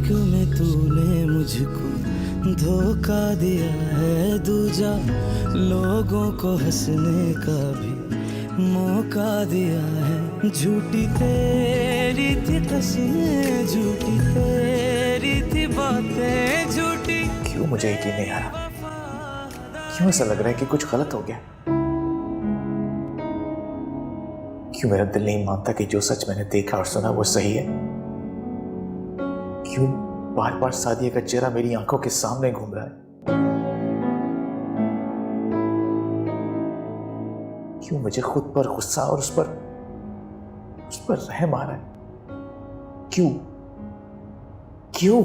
इश्क में तूने मुझको धोखा दिया है दूजा, लोगों को हंसने का भी मौका दिया है। झूठी तेरी थी कसमें, झूठी तेरी थी बातें, झूठी। क्यों मुझे यकीन नहीं आ रहा? क्यों ऐसा लग रहा है कि कुछ गलत हो गया? क्यों मेरा दिल नहीं मानता कि जो सच मैंने देखा और सुना वो सही है? क्यों बार बार सादिया का चेहरा मेरी आंखों के सामने घूम रहा है? क्यों मुझे खुद पर गुस्सा और उस पर रहम आ रहा है? क्यों क्यों?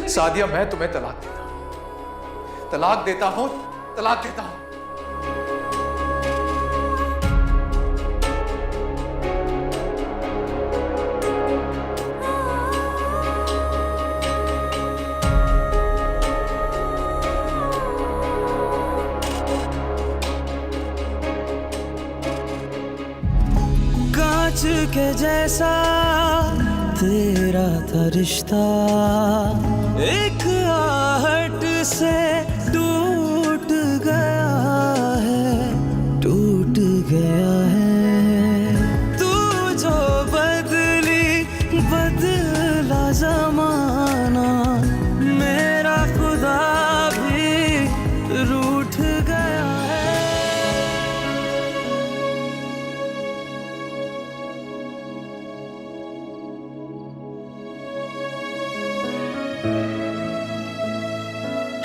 सादिया, मैं तुम्हें तलाक देता हूं, तलाक देता हूं, तलाक देता हूं। कांच के जैसा तेरा था रिश्ता, एक आहट से टूट गया है, टूट गया है। तू जो बदली बदला जमाना, मेरा खुदा भी रूठ गया है।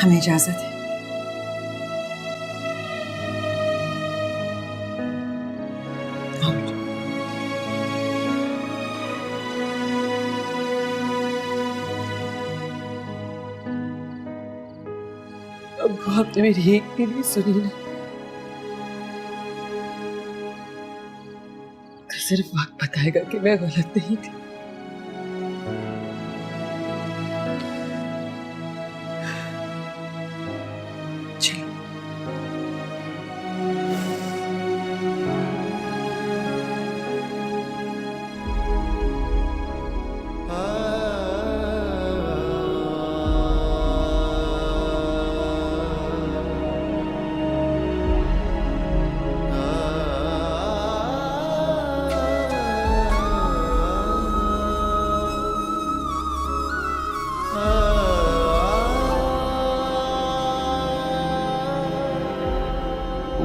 हमें इजाजत है। अब आपने मेरी एक भी नहीं सुनी ना, तो सिर्फ वक्त बताएगा कि मैं गलत नहीं थी।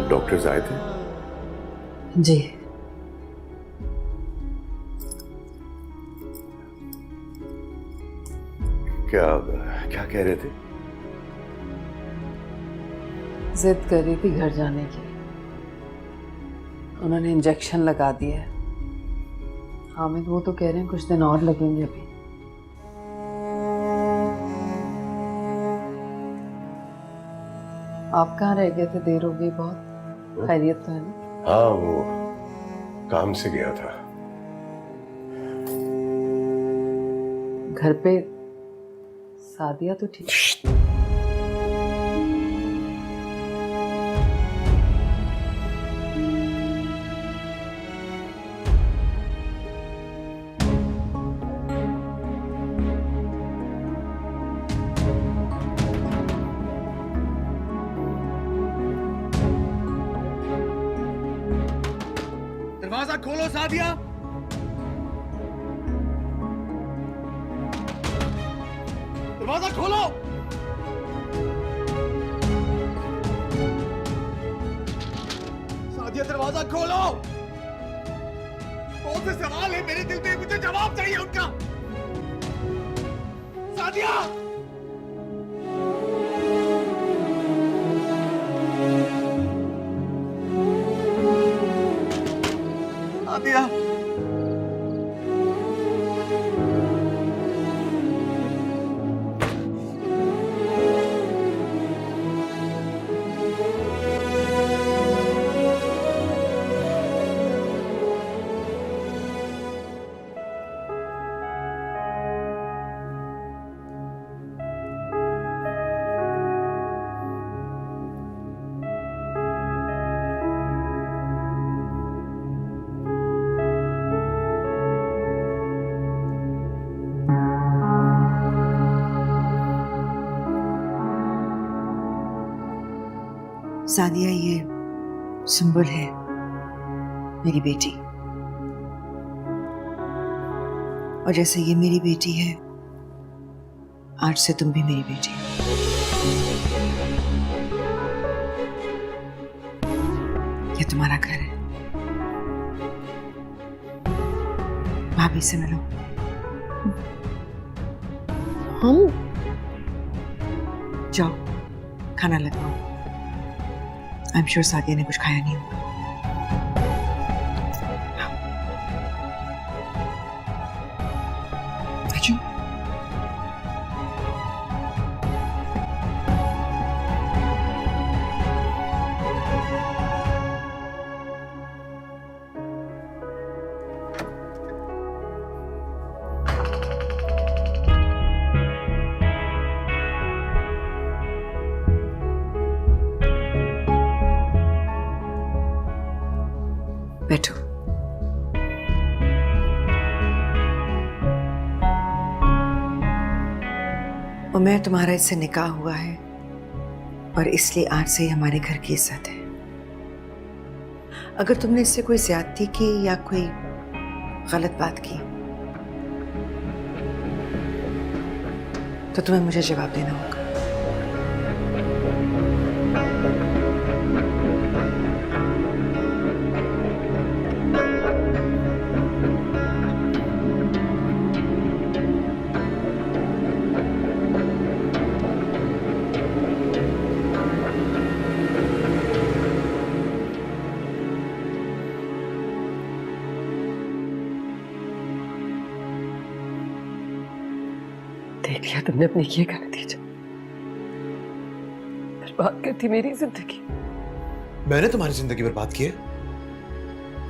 डॉक्टर्स आए थे? जी। क्या क्या कह रहे थे? जिद कर रही थी घर जाने की। उन्होंने इंजेक्शन लगा दिया है। हामिद वो तो कह रहे हैं कुछ दिन और लगेंगे अभी। आप कहाँ रह गए थे? देर हो गई बहुत। खैरियत तो है ना? हाँ, वो काम से गया था। घर पे सादिया तो ठीक? दरवाजा खोलो सादिया। दरवाजा खोलो। सादिया, दरवाजा खोलो। बहुत से सवाल है मेरे दिल में, मुझे जवाब चाहिए उनका। सादिया, सादिया, सादिया, ये सुंबुल है, मेरी बेटी। और जैसे ये मेरी बेटी है, आज से तुम भी मेरी बेटी हो। ये तुम्हारा घर है। भाभी से मिलो। हम जाओ, खाना लगाओ। आई एम श्योर सादिया ने कुछ खाया नहीं होगा। अच्छा, बैठो। उमैर, तुम्हारा इससे निकाह हुआ है और इसलिए आज से ही हमारे घर की इज्जत है। अगर तुमने इससे कोई ज्यादती की या कोई गलत बात की तो तुम्हें मुझे जवाब देना होगा। देख लिया तुमने अपने किए का नतीजा। बर्बाद करती मेरी जिंदगी। मैंने तुम्हारी जिंदगी बर्बाद की है?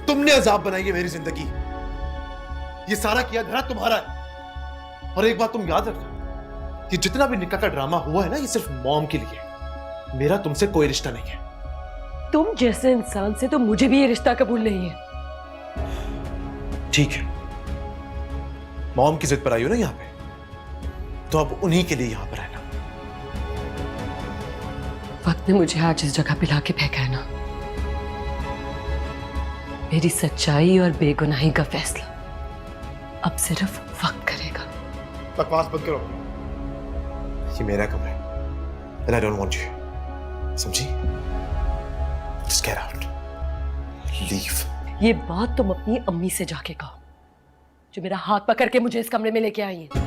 तुमने अजाब बनाई है मेरी जिंदगी। ये सारा किया धरा तुम्हारा है। और एक बात तुम याद रखना कि जितना भी निकाह का ड्रामा हुआ है ना, ये सिर्फ मॉम के लिए। मेरा तुमसे कोई रिश्ता नहीं है। तुम जैसे इंसान से तो मुझे भी ये रिश्ता कबूल नहीं है। ठीक है, मॉम की जिद पर आई हो ना यहाँ पे, तो अब उन्हीं के लिए यहां पर रहना। वक्त ने मुझे आज इस जगह पे लाके फेंका है ना। मेरी सच्चाई और बेगुनाही का फैसला अब सिर्फ वक्त करेगा। बकवास बंद करो। ये मेरा कमरा है। And I don't want you. समझी? Just get out. Leave. ये बात तुम अपनी अम्मी से जाके कहो, जो मेरा हाथ पकड़ के मुझे इस कमरे में लेके आई है।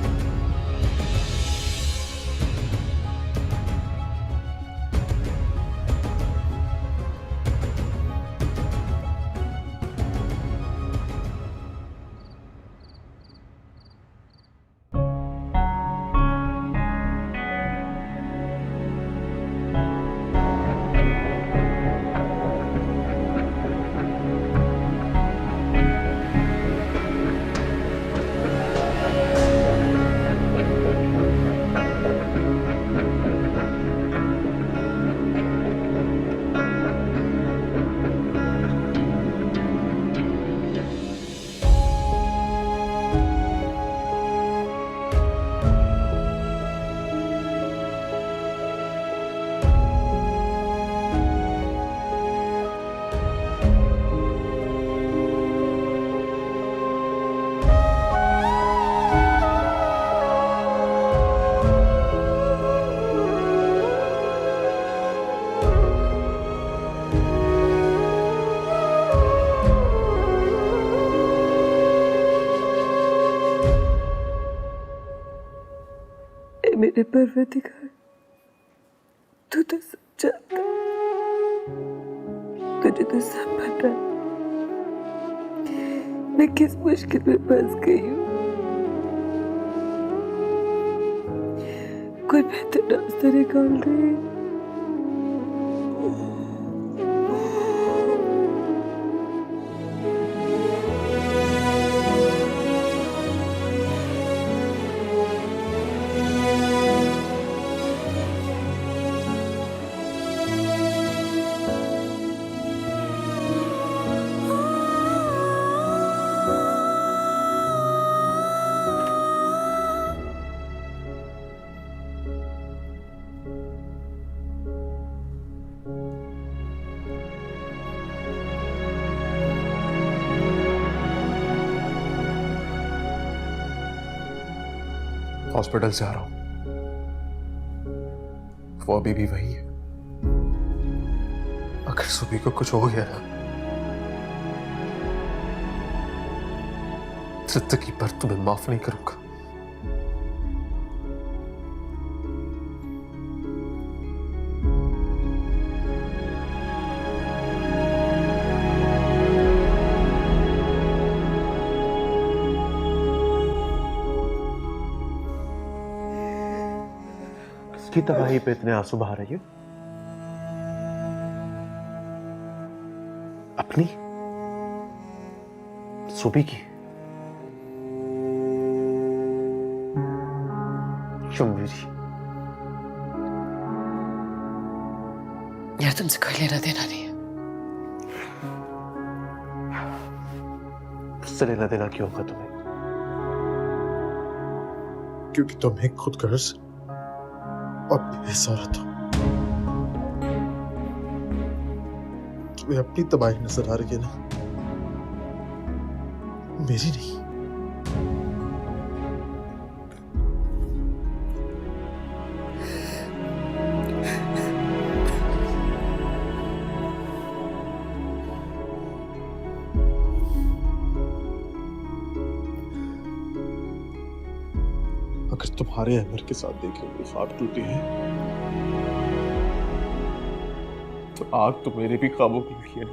मेरे परवरदिगार, तू तो सब जानता, तुझे तो सब पता है मैं किस मुश्किल में फंस गई हूँ। कोई बेहतर रास्ता निकाल रही है। हॉस्पिटल से आ रहा हूं, वो अभी भी वही है। अगर सुबह को कुछ हो गया ना, जिंदगी भर तुम्हें माफ नहीं करूंगा। किसकी तबाही पे इतने आंसू बहा रही हो? अपनी? सुबह की? क्यों मेरी? यार तुमसे कोई लेना देना नहीं है। उससे लेना देना क्यों होगा तुम्हें? क्योंकि तुम एक खुदगर्ज और बेबस औरत हो। तुम्हें अपनी तबाही नजर आ रही है ना, मेरी नहीं। अगर तुम्हारे अमर के साथ देखे हुए ख्वाब टूटे हैं, तो आग तो मेरे भी ख्वाबों की लगी है।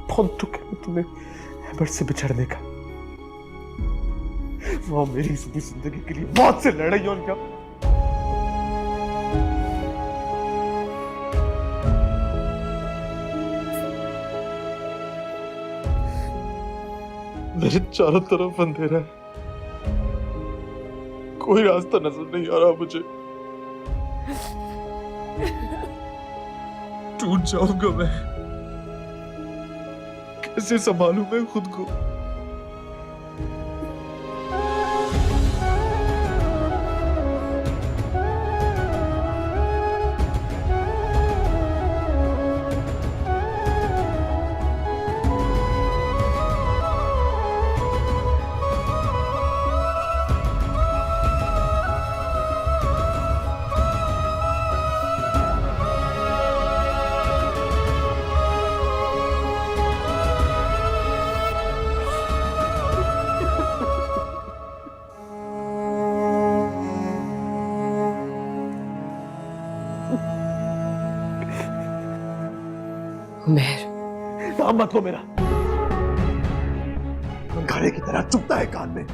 बहुत दुख है तुम्हें अमर से बिछड़ने का। वो मेरी इस जिंदगी के लिए बहुत से लड़ाई और क्या मेरे चारों तरफ अंधेरा है, कोई रास्ता नजर नहीं आ रहा मुझे। टूट जाऊंगा मैं, कैसे संभालूं मैं खुद को? उमेर, नाम मत लो मेरा। घड़े की तरह चुभता है कान में।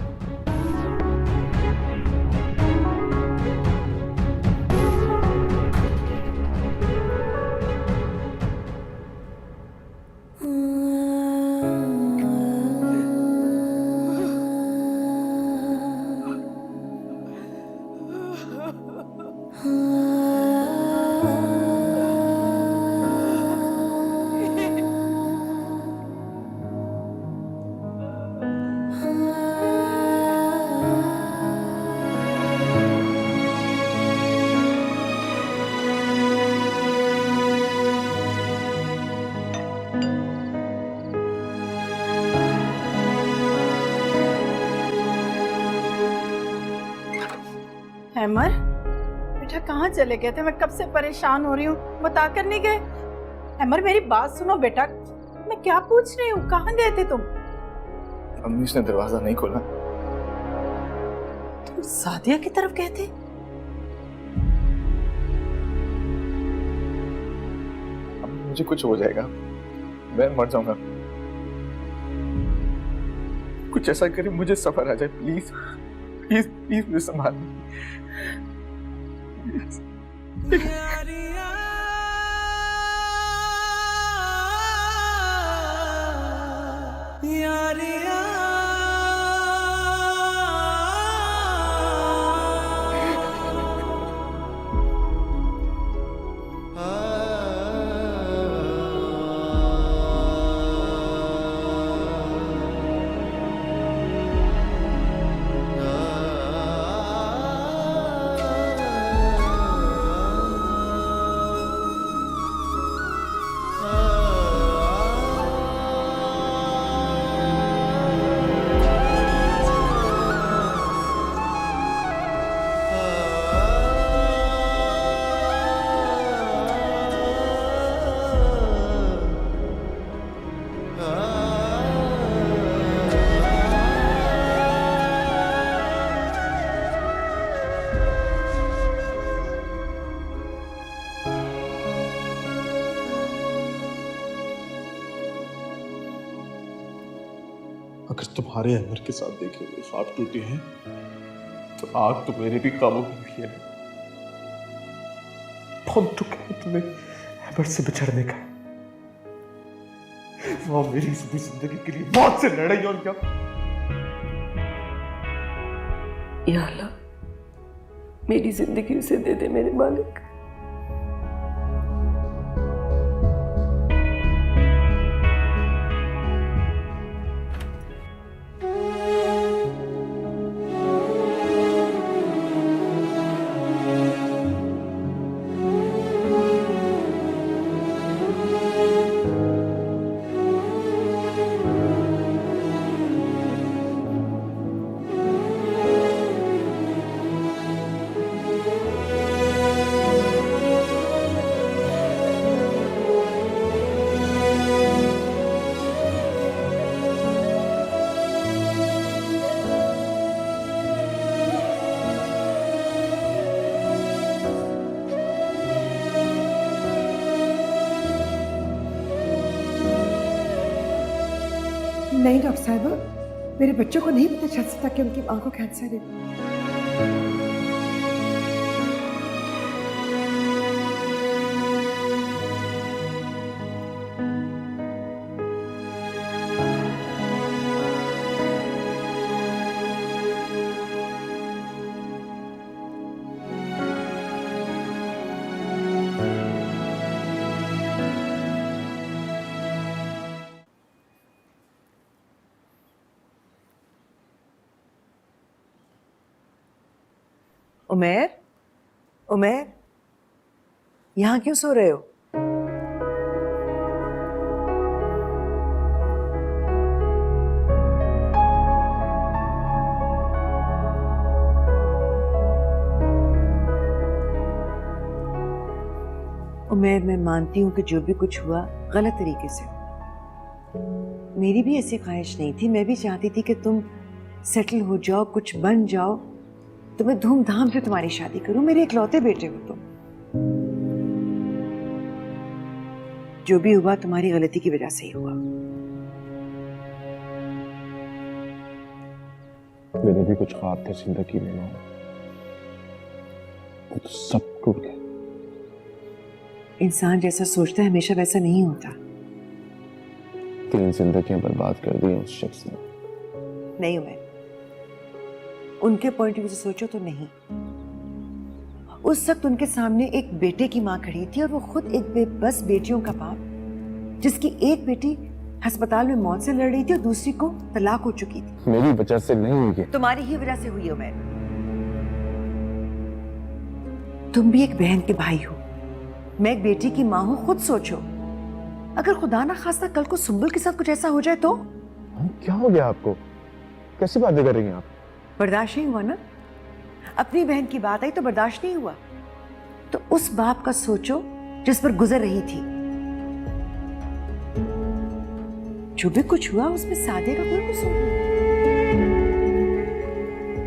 अमर बेटा कहाँ चले गए थे? मैं कब से परेशान हो रही हूँ, बता कर नहीं गए? अमर मेरी बात सुनो बेटा, मैं क्या पूछ रही हूँ, कहाँ गए थे तुम? अम्मी उसने दरवाजा नहीं खोला। तुम सादिया की तरफ गए थे? अम्मी मुझे कुछ हो जाएगा, मैं मर जाऊंगा। कुछ ऐसा करे मुझे सफर आ जाए, प्लीज प्लीज प्लीज मुझे संभाल। अगर तुम्हारे अमर के साथ देखे हुए ख्वाब टूटे हैं तो आग तो मेरे भी काबू में हुई है। बहुत दुख है तुम्हें अमर से बिछड़ने का। वो मेरी जिंदगी के लिए बहुत से लड़ाई और क्या। या अल्लाह, मेरी जिंदगी उसे दे दे मेरे मालिक। नहीं डॉक्टर साहिबा, मेरे बच्चों को नहीं पता चल सकता कि उनकी माँ को कैंसर है। उमेर, उमेर, यहाँ क्यों सो रहे हो? उमेर, मैं मानती हूँ कि जो भी कुछ हुआ गलत तरीके से, मेरी भी ऐसी ख्वाहिश नहीं थी। मैं भी चाहती थी कि तुम सेटल हो जाओ, कुछ बन जाओ, तो मैं धूमधाम से तुम्हारी शादी करूं। मेरे इकलौते बेटे हो तुम। जो भी हुआ तुम्हारी गलती की वजह से ही हुआ। मेरे भी कुछ ख्वाब थे जिंदगी में, वो तो सब टूट गए। इंसान जैसा सोचता है हमेशा वैसा नहीं होता। 3 जिंदगियां बर्बाद कर दी उस शख्स ने। नहीं उमेर, उनके पॉइंट ऑफ व्यू से सोचो तो नहीं। उस वक्त उनके सामने एक बेटे की माँ खड़ी थी और वो खुद एक बेबस बेटियों का बाप, जिसकी एक बेटी अस्पताल में मौत से लड़ रही थी और दूसरी को तलाक हो चुकी थी। मेरी वजह से नहीं हुई है। तुम्हारी ही वजह से हुई है उमेर। तुम भी एक बहन के भाई हो, मैं एक बेटी की माँ हूं। खुद सोचो, अगर खुदा ना खास्ता कल को सुंबुल के साथ कुछ ऐसा हो जाए तो? क्या हो गया आपको? कैसी बातें कर रही हैं आप? बर्दाश्त नहीं हुआ ना? अपनी बहन की बात आई तो बर्दाश्त नहीं हुआ। तो उस बाप का सोचो जिस पर गुजर रही थी। जो भी कुछ हुआ उसमें सादे का कोई कसूर नहीं।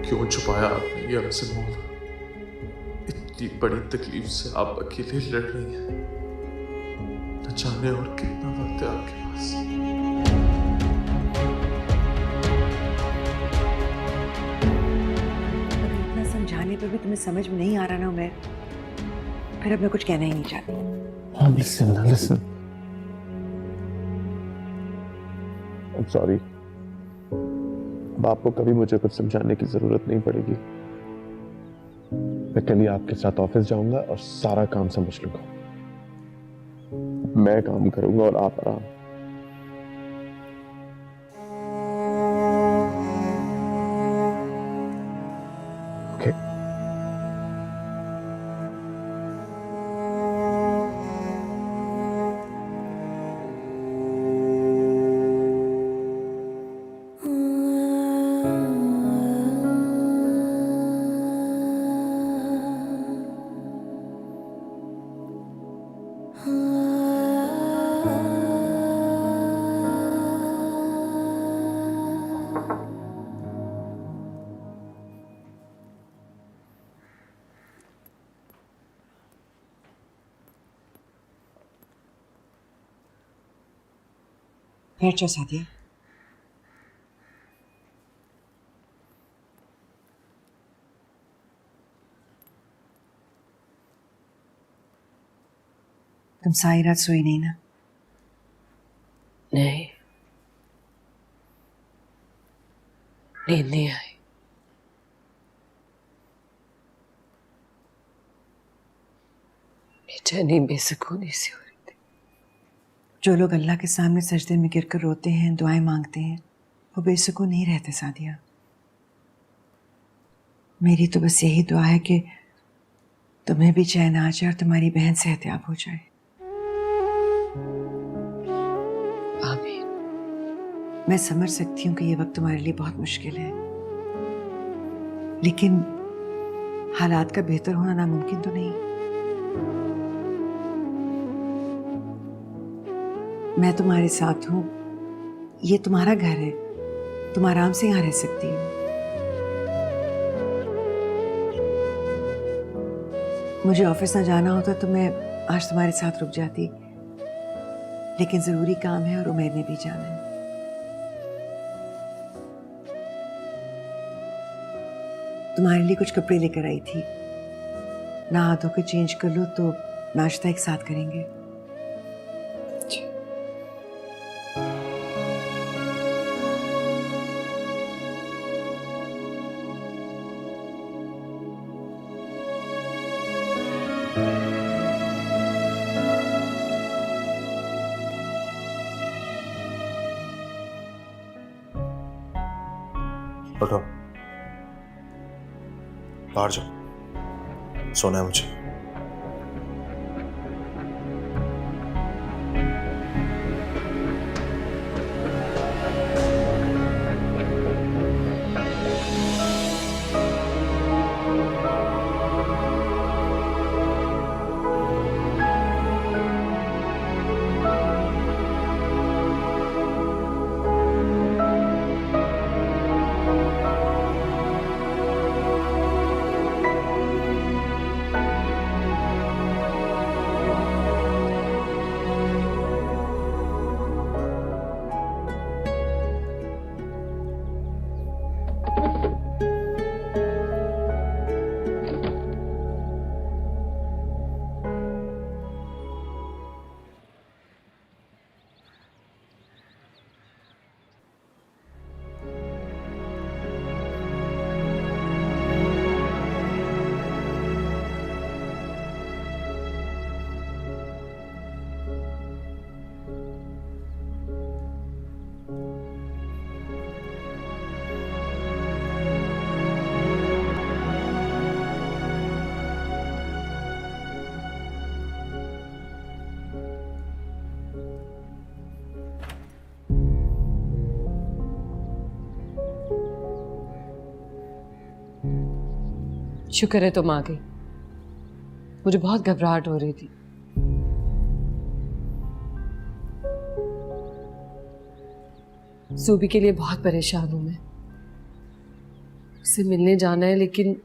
क्यों छुपाया आपने ये हमसे मौला? इतनी बड़ी तकलीफ से आप अकेले लड़ रही हैं। न जाने और कितना वक्त है आपके पास। इतना समझाने पर भी तुम्हें समझ में नहीं आ रहा ना उमेर, फिर अब मैं कुछ कहना ही नहीं चाहती। Listen. I'm sorry. अब आपको कभी मुझे कुछ समझाने की जरूरत नहीं पड़ेगी। मैं कल ही आपके साथ ऑफिस जाऊंगा और सारा काम समझ लूंगा। मैं काम करूंगा और आप आराम। ओके। बैठ जाओ सादिया। तुम सारी रात सोई नहीं ना? नहीं, नींद नहीं आई। बेचैनी बेसुकूनी सी हो रही थी। जो लोग अल्लाह के सामने सजदे में गिरकर रोते हैं, दुआएं मांगते हैं, वो बेसुकून नहीं रहते सादिया। मेरी तो बस यही दुआ है कि तुम्हें भी चैन आ जाए और तुम्हारी बहन सेहतयाब हो जाए। आमीन। मैं समझ सकती हूँ कि ये वक्त तुम्हारे लिए बहुत मुश्किल है, लेकिन हालात का बेहतर होना नामुमकिन तो नहीं। मैं तुम्हारे साथ हूँ, ये तुम्हारा घर है, तुम आराम से यहाँ रह सकती हो। मुझे ऑफिस ना जाना होता तो मैं आज तुम्हारे साथ रुक जाती, लेकिन जरूरी काम है और उमेर ने भी जाना है। तुम्हारे लिए कुछ कपड़े लेकर आई थी, नहा धो के चेंज कर लो तो नाश्ता एक साथ करेंगे। उठो, बाहर जाओ, सोना है मुझे। शुक्र है तुम आ गई, मुझे बहुत घबराहट हो रही थी। सूबी के लिए बहुत परेशान हूं मैं, उससे मिलने जाना है लेकिन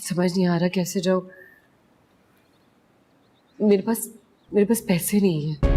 समझ नहीं आ रहा कैसे जाऊं। मेरे पास पैसे नहीं है।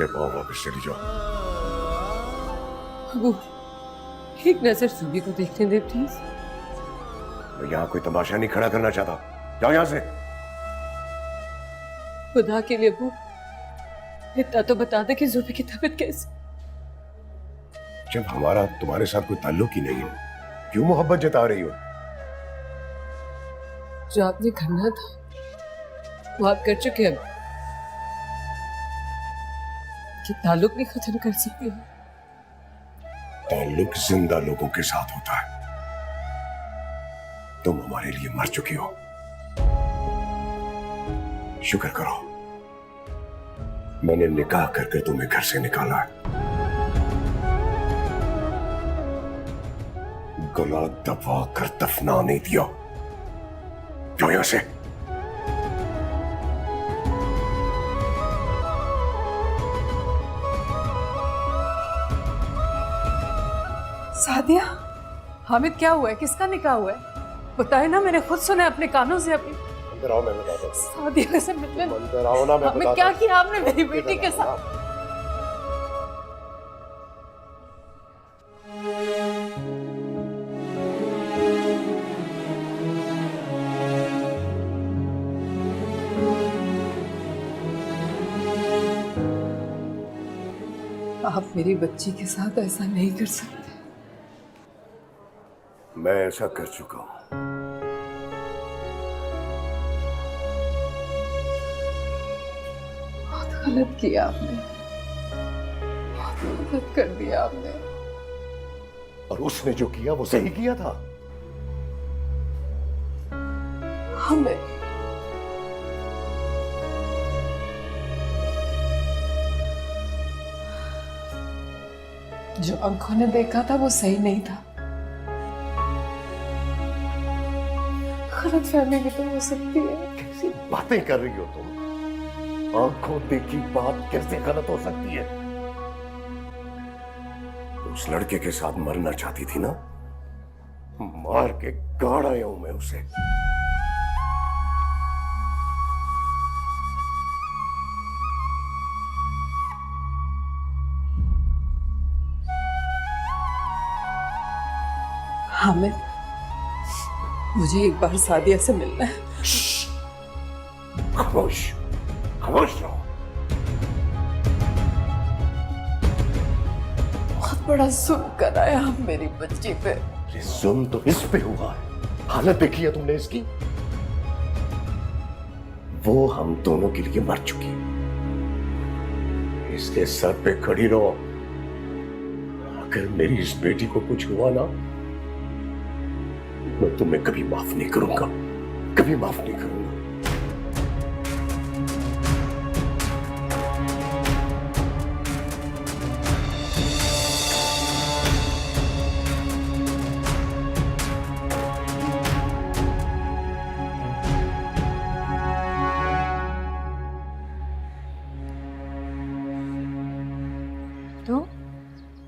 मेरे पाँव वापस चली जाओ। अबू, एक नजर सुबी को देखने दे प्लीज। मैं यहाँ कोई तमाशा नहीं खड़ा करना चाहता। जाओ यहाँ से। खुदा के लिए अबू, इतना तो बता दे कि जुबी की तबीयत कैसी। जब हमारा तुम्हारे साथ कोई ताल्लुक ही नहीं है, क्यों मोहब्बत जता रही हो? जो आपने करना था वो आप कर चुके हैं। कि ताल्लुक नहीं खत्म कर सकते हैं। ताल्लुक जिंदा लोगों के साथ होता है। तुम हमारे लिए मर चुकी हो। शुक्र करो मैंने निकाह करके तुम्हें घर से निकाला है। गला दबा कर दफना नहीं दिया। जाओ यहां से। सादिया, हामिद क्या हुआ है? किसका निकाह हुआ है? बताए ना, मैंने खुद सुना अपने कानों से। अपनी अंदर आओ, मैं बताता हूं। सादिया से मिलने अंदर आओ ना, मैं हामिद, बताता क्या हूं। किया आपने मेरी बेटी के साथ? आप मेरी बच्ची के साथ ऐसा नहीं कर सकते। मैं ऐसा कर चुका हूं। बहुत गलत किया आपने, बहुत गलत कर दिया आपने। और उसने जो किया वो सही किया था। हमें जो आंखों ने देखा था वो सही नहीं था। गलतफहमी भी तो हो सकती है। कैसी बातें कर रही हो तुम? आंखों देखी बात कैसे गलत हो सकती है? उस लड़के के साथ मरना चाहती थी ना? मार के गाड़ आया हूं मैं उसे। हामिद, मुझे एक बार सादिया से मिलना है। खामोश, खामोश रहो। बहुत बड़ा जुल्म कराया आप मेरी बच्ची पे। ये जुल्म तो इस पे हुआ है। हालत देखी है तुमने इसकी? वो हम दोनों के लिए मर चुकी है। इसके सर पे खड़ी रहो। अगर मेरी इस बेटी को कुछ हुआ ना, मैं तुम्हें कभी माफ नहीं करूंगा, कभी माफ नहीं करूंगा। तो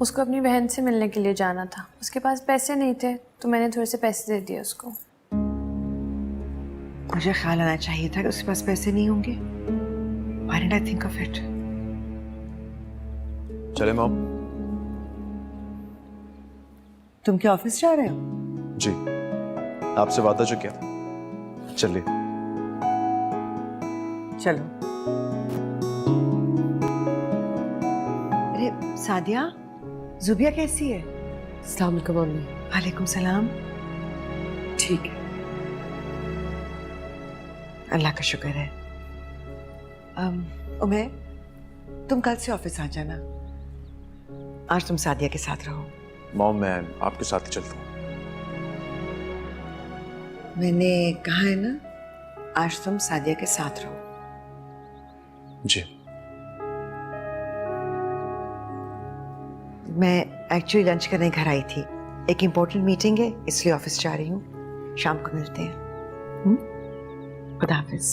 उसको अपनी बहन से मिलने के लिए जाना था। उसके पास पैसे नहीं थे तो मैंने थोड़े से पैसे दे दिए उसको। मुझे ख्याल आना चाहिए था कि उसके पास पैसे नहीं होंगे। Why didn't I think of it? चले मॉम। तुम क्या ऑफिस जा रहे हो? जी, आपसे वादा जो किया था। चलिए। चलो। अरे सादिया, जुबिया कैसी है? अस्सलाम वालेकुम मम्मी। वालेकुम सलाम। ठीक है, अल्लाह का शुक्र है। उमर, तुम कल से ऑफिस आ जाना। आज तुम सादिया के साथ रहो। मॉम, मैं आपके साथ ही चलता हूँ। मैंने कहा है ना, आज तुम सादिया के साथ रहो। जी। मैं एक्चुअली लंच करने घर आई थी। एक इम्पोर्टेंट मीटिंग है, इसलिए ऑफिस जा रही हूँ। शाम को मिलते हैं। खुदा हाफिज।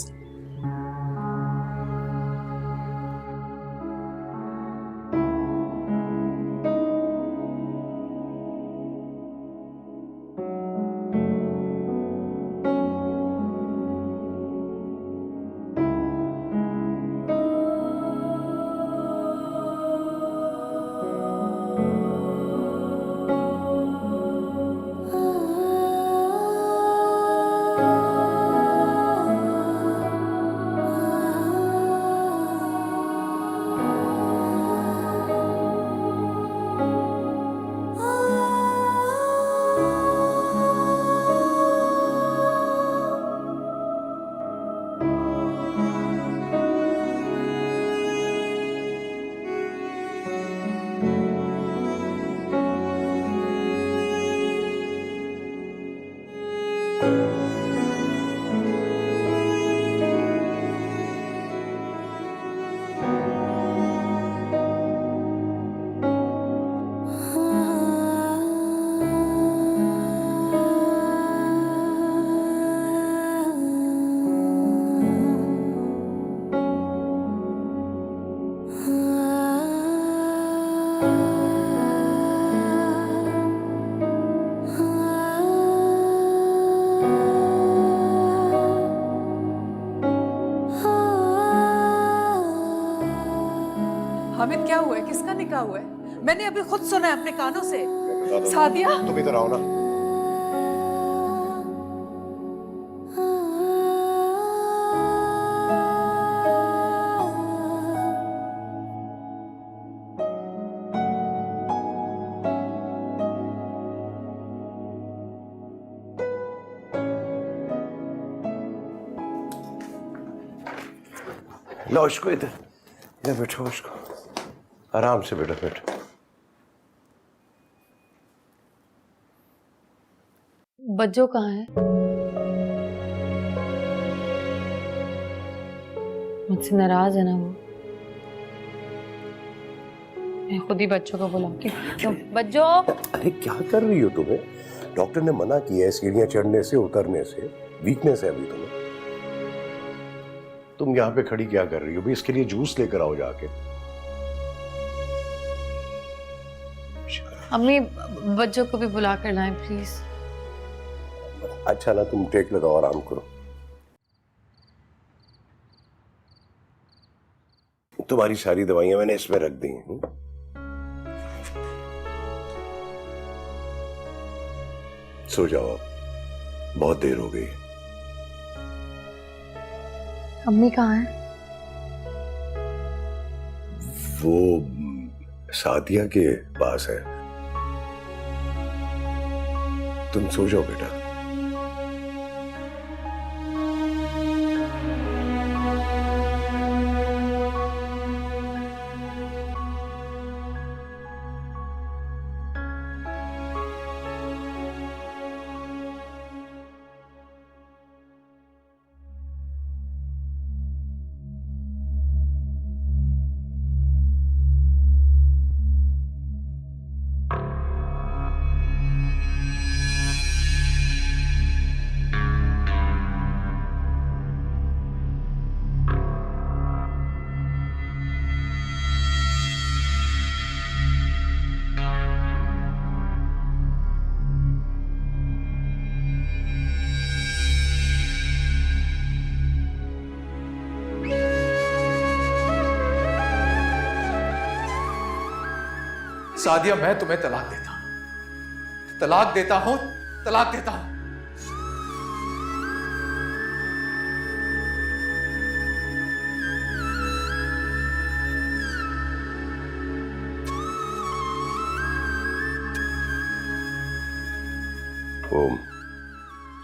अमित क्या हुआ है? किसका निकाह हुआ है? मैंने अभी खुद सुना है अपने कानों से। सादिया, तुम इधर आओ ना। लो इसको इधर इधर बैठो, इसको आराम से बैठो बैठो। बज्जो कहाँ है? मुझसे नाराज है ना वो? मैं खुद ही बच्चों को बुलाती हूँ। तो बज्जो, अरे क्या कर रही हो तुम्हें? डॉक्टर ने मना किया है सीढ़ियां चढ़ने से, उतरने से। वीकनेस है अभी तुम्हें। तुम यहाँ पे खड़ी क्या कर रही हो? भी इसके लिए जूस लेकर आओ जाके। अम्मी बच्चों को भी बुला कर लाएं प्लीज। अच्छा ना, तुम टेक लगाओ, आराम करो। तुम्हारी सारी दवाइयां मैंने इसमें रख दी हैं। सो जाओ अब, बहुत देर हो गई। अम्मी कहाँ है? वो सादिया के पास है। तुम सो जाओ बेटा। सादिया, मैं तुम्हें तलाक देता हूं, तलाक देता हूं, तलाक देता हूं। वो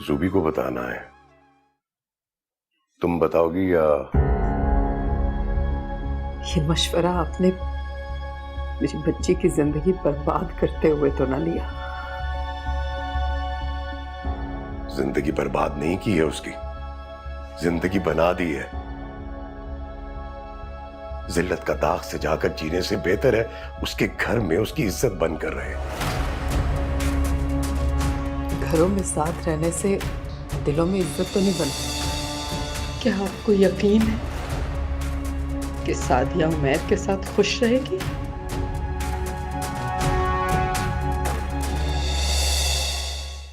जूबी को बताना है। तुम बताओगी या? ये मशवरा आपने मेरी बच्ची की जिंदगी बर्बाद करते हुए तो ना लिया? जिंदगी बर्बाद नहीं की है उसकी, जिंदगी बना दी है। जिल्लत का दाग से जाकर जीने से बेहतर है उसके घर में उसकी इज्जत बनकर रहे। घरों में साथ रहने से दिलों में इज्जत तो नहीं बनती। क्या आपको यकीन है कि सादिया उमैर के साथ खुश रहेगी?